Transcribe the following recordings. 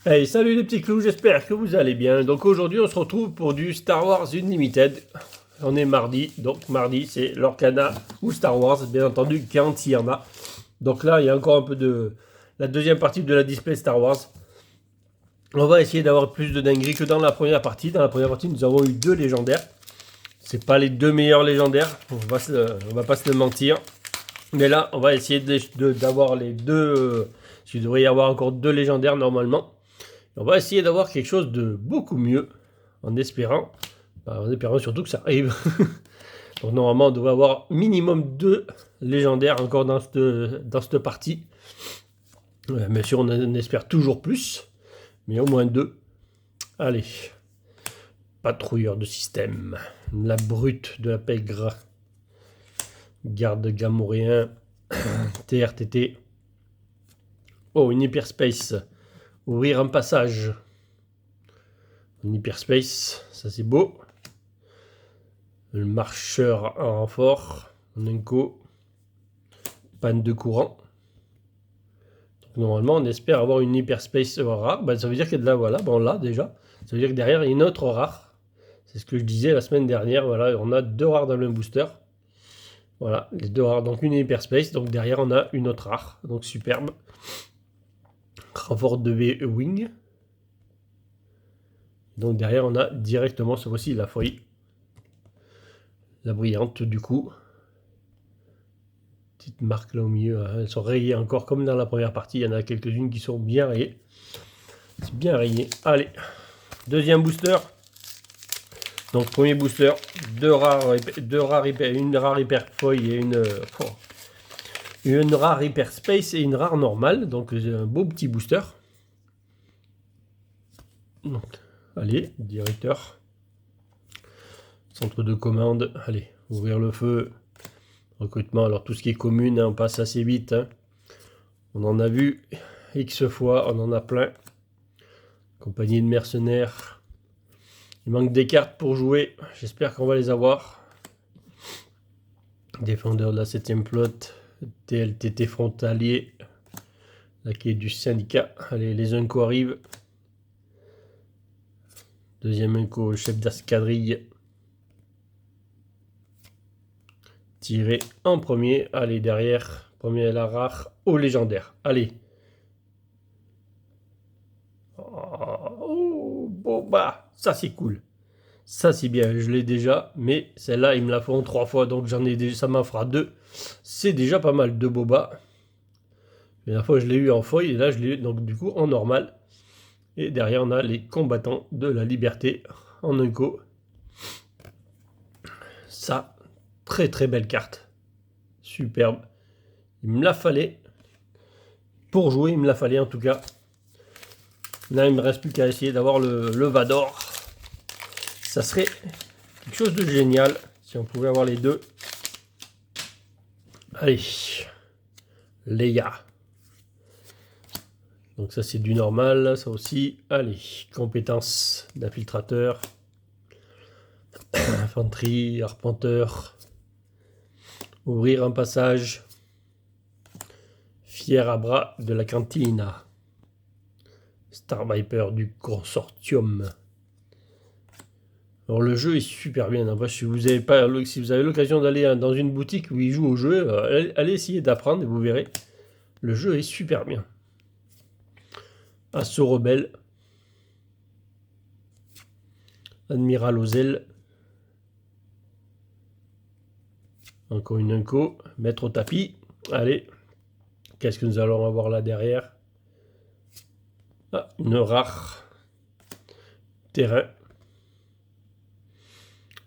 Hey, salut les petits clous, j'espère que vous allez bien. Donc aujourd'hui, on se retrouve pour du Star Wars Unlimited. On est mardi, donc mardi, c'est Lorcana ou Star Wars, bien entendu, quand il y en a. Donc là, il y a encore un peu de la deuxième partie de la display Star Wars. On va essayer d'avoir plus de dingueries que dans la première partie. Dans la première partie, nous avons eu 2 légendaires. C'est pas les 2 meilleurs légendaires, on va pas se le mentir. Mais là, on va essayer d'avoir les 2. Il devrait y avoir encore 2 légendaires normalement. On va essayer d'avoir quelque chose de beaucoup mieux, en espérant surtout que ça arrive. Donc normalement, on devrait avoir minimum 2 légendaires encore dans cette partie. Bien sûr, on espère toujours plus, mais au moins 2. Allez, patrouilleur de système, la brute de la pègre, garde gamorréen, TRTT. Oh, une hyperspace. Ouvrir un passage. Un hyperspace, ça c'est beau. Le marcheur en renfort. Un Unco. Panne de courant. Donc normalement, on espère avoir une hyperspace rare. Ça veut dire que là, voilà, on l'a déjà. Ça veut dire que derrière, il y a une autre rare. C'est ce que je disais la semaine dernière. Voilà, on a 2 rares dans le booster. Voilà, les 2 rares. Donc une hyperspace. Donc derrière, on a une autre rare. Donc superbe. Renfort de V-Wing. Donc derrière, on a directement, cette fois-ci, la folie. La brillante, du coup. Petite marque là au milieu. Elles sont rayées encore comme dans la première partie. Il y en a quelques-unes qui sont bien rayées. C'est bien rayé. Allez. Deuxième booster. Donc premier booster. Une rare hyper foil et une rare hyper space et une rare normale. Donc un beau petit booster. Donc, allez, directeur. Centre de commande. Allez, ouvrir le feu. Recrutement. Alors tout ce qui est commune, on passe assez vite. On en a vu X fois, on en a plein. Compagnie de mercenaires. Il manque des cartes pour jouer. J'espère qu'on va les avoir. Défendeur de la 7ème flotte. TLTT frontalier. La quai du syndicat. Allez, les Unco arrivent. Deuxième Unco, chef d'escadrille. Tiré en premier. Allez, derrière. Premier la rare au légendaire. Allez. Oh, Boba. Ça, c'est cool. Ça, c'est bien. Je l'ai déjà. Mais celle-là, ils me la font 3 fois. Donc, ça m'en fera 2. C'est déjà pas mal de Boba. La dernière fois, je l'ai eu en foil. Et là, je l'ai eu donc du coup en normal. Et derrière, on a les combattants de la liberté en Unco. Ça, très très belle carte. Superbe. Il me la fallait. Pour jouer, il me la fallait en tout cas. Là, il ne me reste plus qu'à essayer d'avoir le Vador. Ça serait quelque chose de génial si on pouvait avoir les 2. Allez. Leia. Donc ça, c'est du normal. Ça aussi. Allez. Compétences d'infiltrateur. Infanterie, arpenteur. Ouvrir un passage. Fier à bras de la cantina. Star Viper du consortium. Alors le jeu est super bien. Après, si vous avez l'occasion d'aller dans une boutique où ils jouent au jeu, allez essayer d'apprendre et vous verrez. Le jeu est super bien. Assaut rebelle. Admiral aux ailes. Encore une Unco. Mettre au tapis. Allez. Qu'est-ce que nous allons avoir là derrière? Ah, une rare. Terrain.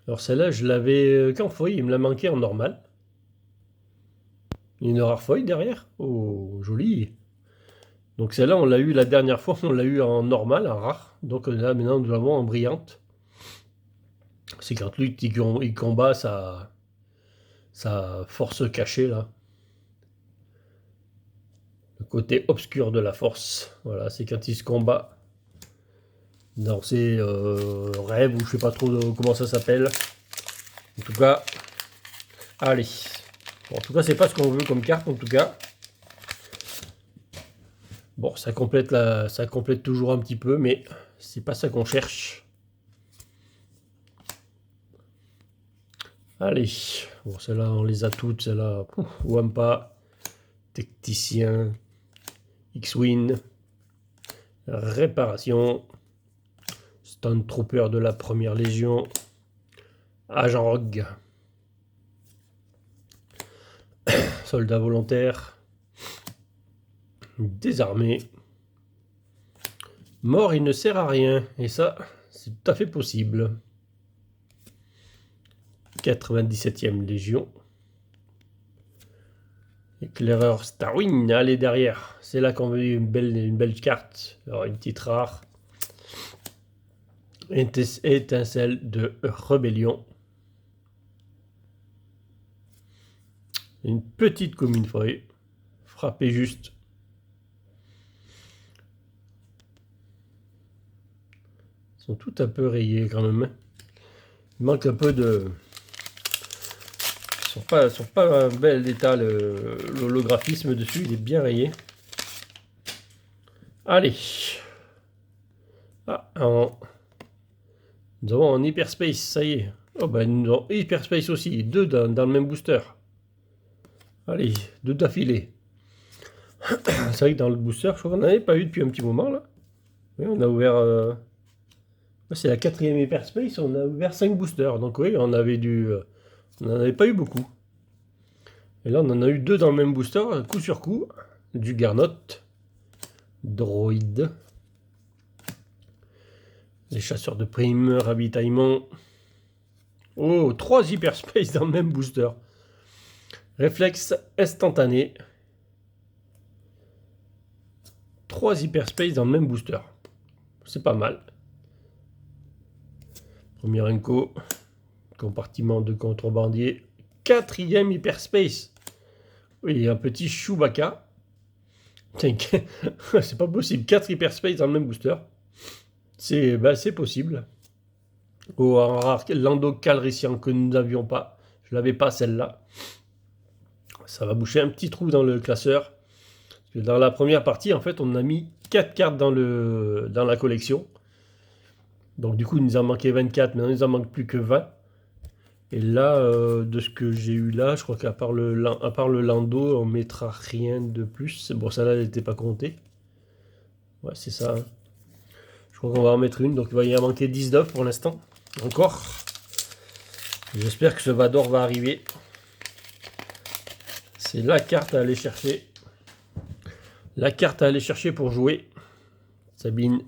Alors celle-là, je l'avais qu'en foil. Il me l'a manqué en normal. Une rare foil derrière. Oh, joli. Donc celle-là, on l'a eu la dernière fois. On l'a eu en normal, en rare. Donc là, maintenant, nous l'avons en brillante. C'est quand lui, il combat sa force cachée, là. Le côté obscur de la force. Voilà, c'est quand il se combat dans ses rêves, ou je sais pas trop comment ça s'appelle. En tout cas, allez. Bon, en tout cas, c'est pas ce qu'on veut comme carte, en tout cas. Bon, ça complète toujours un petit peu, mais c'est pas ça qu'on cherche. Allez, bon, celles-là, on les a toutes. Celles-là, Wampa, Tacticien, X-Wing, Réparation, Stormtrooper de la première Légion, Agent Rogue, Soldat volontaire, Désarmé, Mort, il ne sert à rien. Et ça, c'est tout à fait possible. 97e Légion. Éclaireur Starwing, allez derrière. C'est là qu'on veut une belle carte. Alors une petite rare. Étincelle de rébellion. Une petite commune feuille. Frappez juste. Ils sont tout un peu rayés quand même. Il manque un peu de... Ils sont pas en bel état, l'holographisme dessus, il est bien rayé. Allez. Ah, nous avons un Hyperspace, ça y est. Oh ben nous avons Hyperspace aussi, deux dans le même booster. Allez, deux d'affilée. C'est vrai que dans le booster, je crois qu'on n'en avait pas eu depuis un petit moment là. Oui, on a ouvert... C'est la 4e Hyperspace, on a ouvert 5 boosters. Donc oui, on n'en avait pas eu beaucoup. Et là, on en a eu deux dans le même booster, coup sur coup. Du Garnot, Droïde, les chasseurs de primes, ravitaillement. Oh, 3 Hyperspace dans le même booster. Réflexe instantané. 3 Hyperspace dans le même booster. C'est pas mal. Premier Inco. Compartiment de contrebandier. 4e Hyperspace. Oui, un petit Chewbacca. C'est pas possible. 4 Hyperspace dans le même booster. C'est possible. Oh, un rare Lando Calrissian que nous n'avions pas. Je l'avais pas celle-là. Ça va boucher un petit trou dans le classeur. Parce que dans la première partie, en fait, on a mis 4 cartes dans la collection. Donc du coup, il nous en manquait 24, maintenant il nous en manque plus que 20. Et là, de ce que j'ai eu là, je crois qu'à part le Lando, on mettra rien de plus. Bon, ça là, elle n'était pas comptée. Ouais, c'est ça. Hein. Je crois qu'on va en mettre une, donc il va y en manquer 19 pour l'instant. Encore. J'espère que ce Vador va arriver. C'est la carte à aller chercher. La carte à aller chercher pour jouer. Sabine.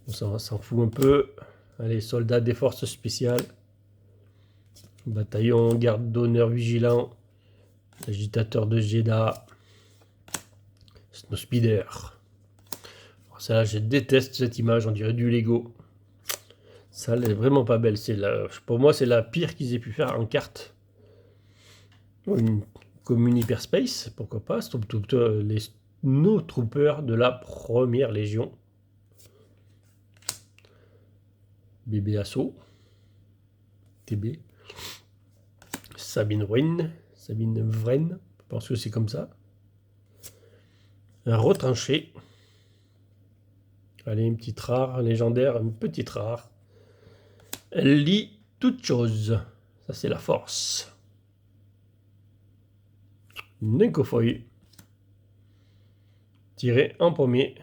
On s'en fout un peu. Allez, soldats des forces spéciales. Bataillon, garde d'honneur vigilant. Agitateur de Jeddah. Snowspeeder. Ça, je déteste cette image, on dirait du Lego. Ça, elle est vraiment pas belle. Pour moi, c'est la pire qu'ils aient pu faire en carte. Une commune hyperspace, pourquoi pas. Les Snowtroopers de la première légion. Bébé Assaut. TB. Sabine Wren. Je pense que c'est comme ça. Un retranché. Allez, une petite rare, légendaire, une petite rare. Elle lit toute chose. Ça, c'est la force. Une incofoy. Tirée en premier.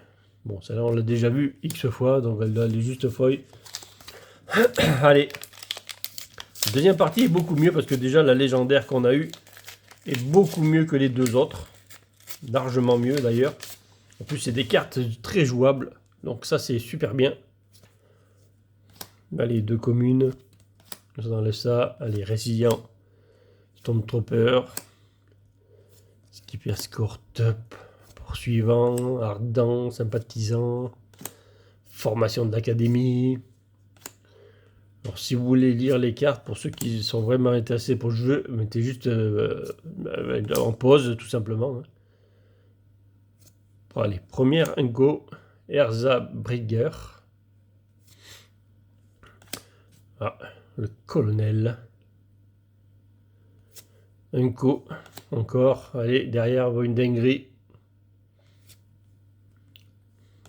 Bon, celle-là, on l'a déjà vu X fois, donc elle est juste foy. Allez. Deuxième partie est beaucoup mieux parce que déjà, la légendaire qu'on a eue est beaucoup mieux que les deux autres. Largement mieux d'ailleurs. En plus, c'est des cartes très jouables. Donc ça, c'est super bien. Allez, deux communes. On enlève ça. Allez, résilient. Stormtrooper. Skipper Escort Up. Poursuivant. Ardent. Sympathisant. Formation de l'académie. Alors, si vous voulez lire les cartes, pour ceux qui sont vraiment intéressés pour le jeu, mettez juste en pause, tout simplement. Hein. Bon, allez, première Inco. Erza Brigger. Ah, le colonel. Inco. Encore. Allez, derrière, une dinguerie.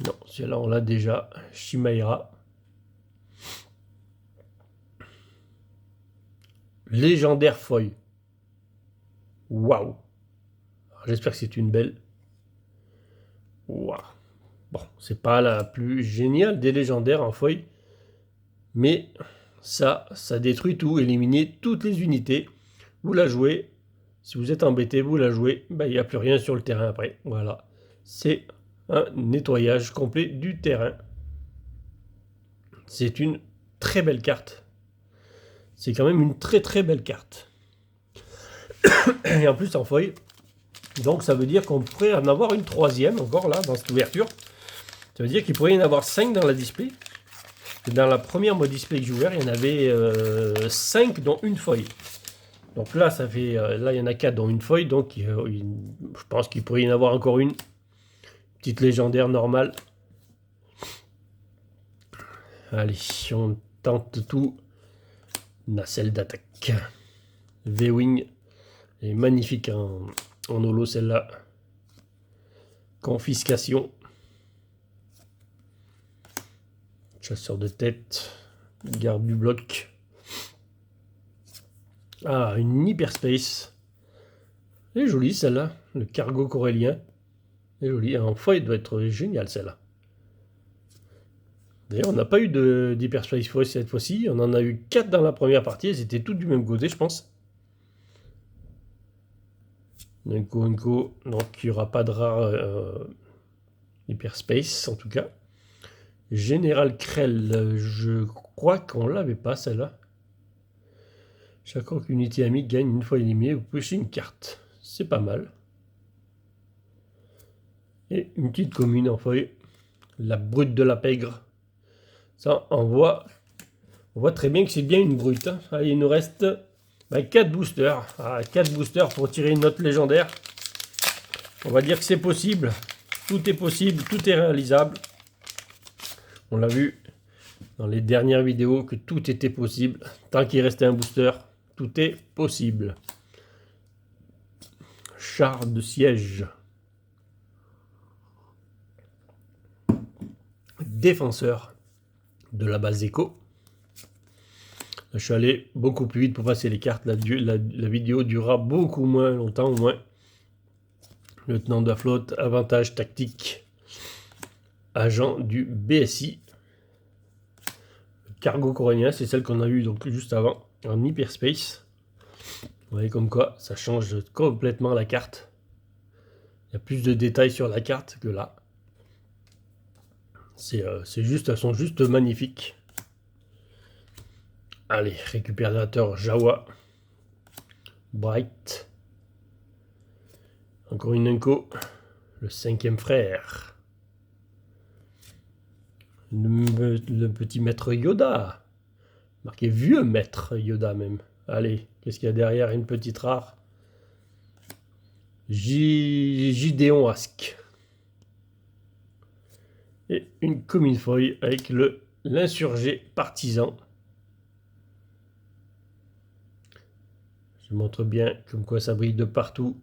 Non, celle-là, on l'a déjà. Shimaira. Légendaire foil. Waouh. J'espère que c'est une belle. Waouh. Bon, c'est pas la plus géniale des légendaires en feuille. Mais ça détruit tout. Éliminer toutes les unités. Vous la jouez. Si vous êtes embêté, vous la jouez. Ben, il n'y a plus rien sur le terrain après. Voilà. C'est un nettoyage complet du terrain. C'est une très belle carte. C'est quand même une très très belle carte. Et en plus en feuille. Donc ça veut dire qu'on pourrait en avoir une troisième encore là dans cette ouverture. Ça veut dire qu'il pourrait y en avoir 5 dans la display. Dans la première mode display que j'ai ouvert, il y en avait 5 dont une feuille. Donc là, ça fait, là il y en a 4 dont une feuille. Donc je pense qu'il pourrait y en avoir encore une. Petite légendaire normale. Allez, on tente tout. Nacelle d'attaque. V-Wing. Elle est magnifique en holo celle-là. Confiscation. Chasseur de tête. Garde du bloc. Ah, une hyperspace. Elle est jolie celle-là. Le cargo corélien. Elle est jolie. En feuille, elle doit être géniale celle-là. D'ailleurs, on n'a pas eu d'hyperspace foil cette fois-ci. On en a eu 4 dans la première partie. Elles étaient toutes du même côté, je pense. Unco. Donc il n'y aura pas de rare hyperspace en tout cas. Général Krell, je crois qu'on l'avait pas celle-là. Chaque fois qu'une unité amie gagne une fois éliminée, vous pêchez une carte. C'est pas mal. Et une petite commune en feuille. La brute de la pègre. Ça, on voit très bien que c'est bien une brute. Hein. Allez, il nous reste 4 boosters. 4 boosters pour tirer une note légendaire. On va dire que c'est possible. Tout est possible, tout est réalisable. On l'a vu dans les dernières vidéos que tout était possible. Tant qu'il restait un booster, tout est possible. Char de siège. Défenseur de la base écho. Je suis allé beaucoup plus vite pour passer les cartes. La vidéo durera beaucoup moins longtemps au moins. Lieutenant de la flotte, avantage tactique. Agent du BSI. Cargo corélien, c'est celle qu'on a eue donc juste avant en hyperspace. Vous voyez comme quoi ça change complètement la carte. Il y a plus de détails sur la carte que là. Elles sont juste magnifiques. Allez, récupérateur Jawa. Bright. Encore une Unco. Le 5e frère. Le petit maître Yoda. Marqué vieux maître Yoda même. Allez, qu'est-ce qu'il y a derrière? Une petite rare. Gideon Ask. Et une commune feuille avec l'insurgé partisan. Je montre bien comme quoi ça brille de partout.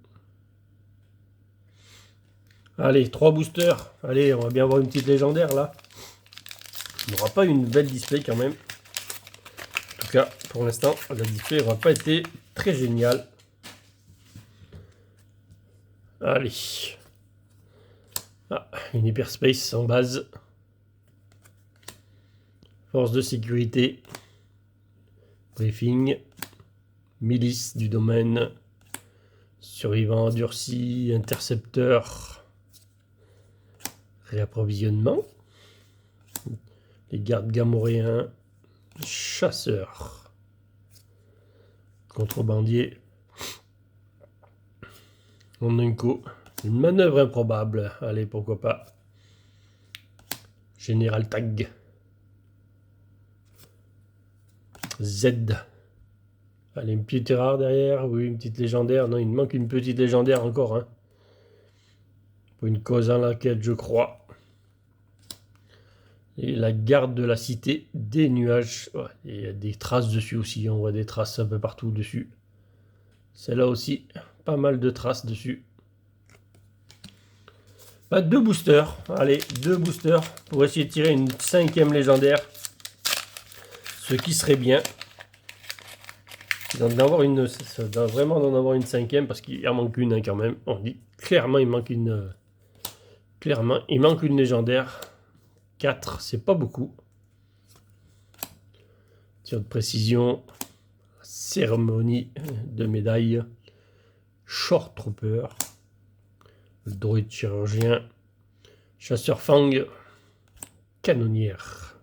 Allez, 3 boosters. Allez, on va bien avoir une petite légendaire là. On n'aura pas une belle display quand même. En tout cas, pour l'instant, la display n'aura pas été très géniale. Allez. Une hyperspace en base. Force de sécurité. Briefing. Milice du domaine. Survivant endurci. Intercepteur. Réapprovisionnement. Les gardes gamoréens. Chasseurs. Contrebandier. En Unco. Une manœuvre improbable. Allez, pourquoi pas. Général Tag. Z. Allez, une petite rare derrière. Oui, une petite légendaire. Non, il me manque une petite légendaire encore. Hein. Pour une cause à laquelle je crois. Et la garde de la cité des nuages. Ouais, il y a des traces dessus aussi. On voit des traces un peu partout dessus. Celle-là aussi, pas mal de traces dessus. Bah, 2 boosters. Allez, 2 boosters pour essayer de tirer une 5e légendaire. Ce qui serait bien. Ça doit vraiment d'en avoir une 5e parce qu'il en manque une hein, quand même. On dit clairement il manque une. Clairement, il manque une légendaire. 4, c'est pas beaucoup. Tir de précision. Cérémonie de médaille. Short Trooper. Le droïde chirurgien. Chasseur Fang. Canonnière.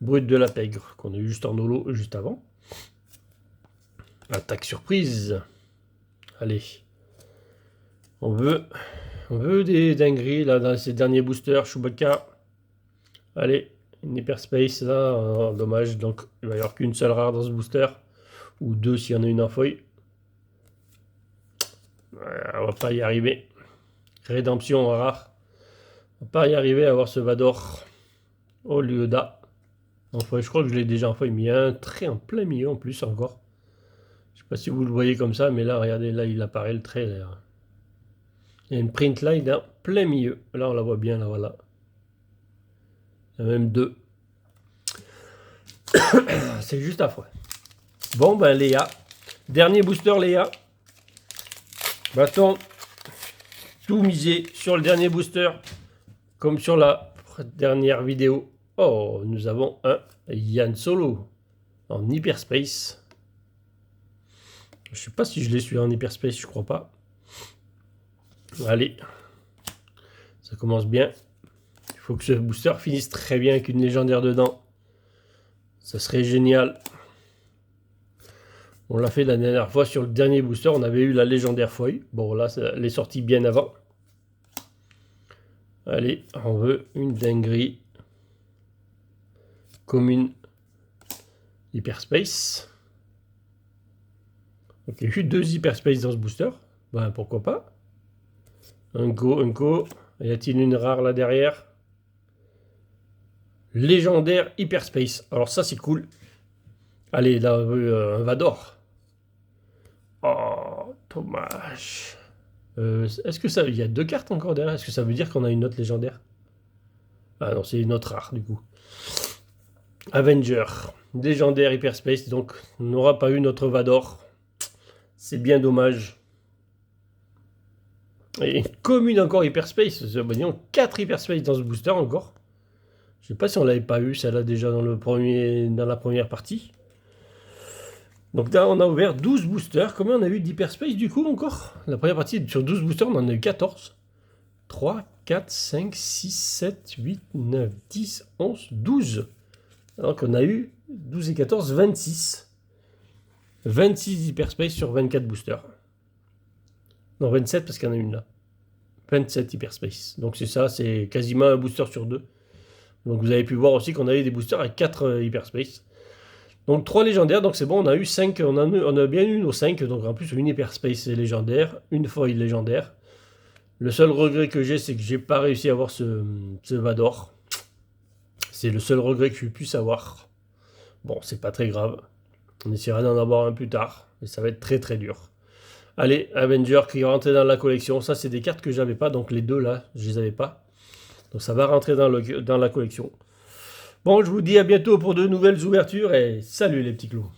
Brut de la pègre qu'on a eu juste en holo juste avant. Attaque surprise. Allez. On veut des dingueries là dans ces derniers boosters. Chewbacca. Allez. Une hyperspace là. Dommage. Donc il va y avoir qu'une seule rare dans ce booster. Ou 2 s'il y en a une en feuille. On va pas y arriver. Rédemption rare. On va pas y arriver à avoir ce Vador. Au lieu d'A. En feuille. Je crois que je l'ai déjà en feuille. Mais il y a un trait en plein milieu en plus encore. Je sais pas si vous le voyez comme ça, mais là, regardez, là, il apparaît le trait. Là. Il y a une print line dans plein milieu. Là, on la voit bien, là, voilà. Il y a même 2. C'est juste à fois. Bon, ben, Léa. Dernier booster, Léa. Va-t-on tout miser sur le dernier booster, comme sur la dernière vidéo. Oh, nous avons un Yann Solo en hyperspace. Je sais pas si je l'ai su en hyperspace, je crois pas. Allez, ça commence bien. Il faut que ce booster finisse très bien avec une légendaire dedans. Ça serait génial. On l'a fait la dernière fois sur le dernier booster, on avait eu la légendaire feuille. Bon là, elle est sortie bien avant. Allez, on veut une dinguerie. Commune hyperspace. Ok, il y a eu 2 hyperspace dans ce booster. Ben pourquoi pas. Un go. Y a-t-il une rare là derrière? Légendaire hyperspace. Alors ça c'est cool. Allez, là un Vador. Oh, dommage. Est-ce que ça... Il y a 2 cartes encore derrière. Est-ce que ça veut dire qu'on a une autre légendaire? Ah non, c'est une autre rare du coup. Avenger. Légendaire hyperspace. Donc on n'aura pas eu notre Vador. C'est bien dommage. Et une commune encore hyperspace. Voyons, 4 hyperspace dans ce booster encore. Je sais pas si on l'avait pas eu celle-là déjà dans la première partie. Donc là on a ouvert 12 boosters. Combien on a eu d'hyperspace du coup encore? La première partie sur 12 boosters on en a eu 14. 3, 4, 5, 6, 7, 8, 9, 10, 11, 12. Alors qu'on a eu 12 et 14, 26. 26 hyperspace sur 24 boosters. Non, 27 parce qu'il y en a une là. 27 hyperspace. Donc c'est ça, c'est quasiment un booster sur 2. Donc vous avez pu voir aussi qu'on avait des boosters avec 4 hyperspace. Donc 3 légendaires, donc c'est bon, on a eu 5, on a bien eu nos 5. Donc en plus une hyperspace légendaire, une foil légendaire. Le seul regret que j'ai, c'est que j'ai pas réussi à avoir ce Vador. C'est le seul regret que je puisse avoir. Bon, c'est pas très grave. On essaiera d'en avoir un plus tard. Mais ça va être très très dur. Allez, Avenger qui est rentré dans la collection. Ça, c'est des cartes que j'avais pas. Donc les 2 là, je les avais pas. Donc ça va rentrer dans la collection. Bon, je vous dis à bientôt pour de nouvelles ouvertures. Et salut les petits clous.